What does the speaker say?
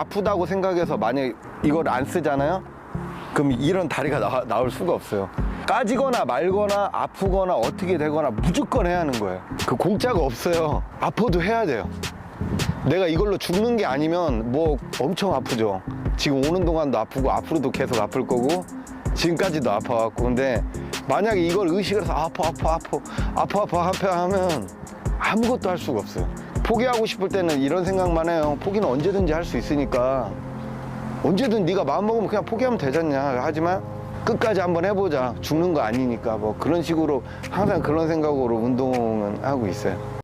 아프다고 생각해서 만약에 이걸 안 쓰잖아요? 그럼 이런 다리가 나올 수가 없어요. 까지거나 말거나 아프거나 어떻게 되거나 무조건 해야 하는 거예요. 그 공짜가 없어요. 아파도 해야 돼요. 내가 이걸로 죽는 게 아니면 뭐 엄청 아프죠. 지금 오는 동안도 아프고 앞으로도 계속 아플 거고 지금까지도 아파갖고. 근데 만약에 이걸 의식을 해서 아파 하면 아무것도 할 수가 없어요. 포기하고 싶을 때는 이런 생각만 해요. 포기는 언제든지 할 수 있으니까 언제든 네가 마음먹으면 그냥 포기하면 되잖냐. 하지만 끝까지 한번 해보자. 죽는 거 아니니까 뭐 그런 식으로 항상 그런 생각으로 운동은 하고 있어요.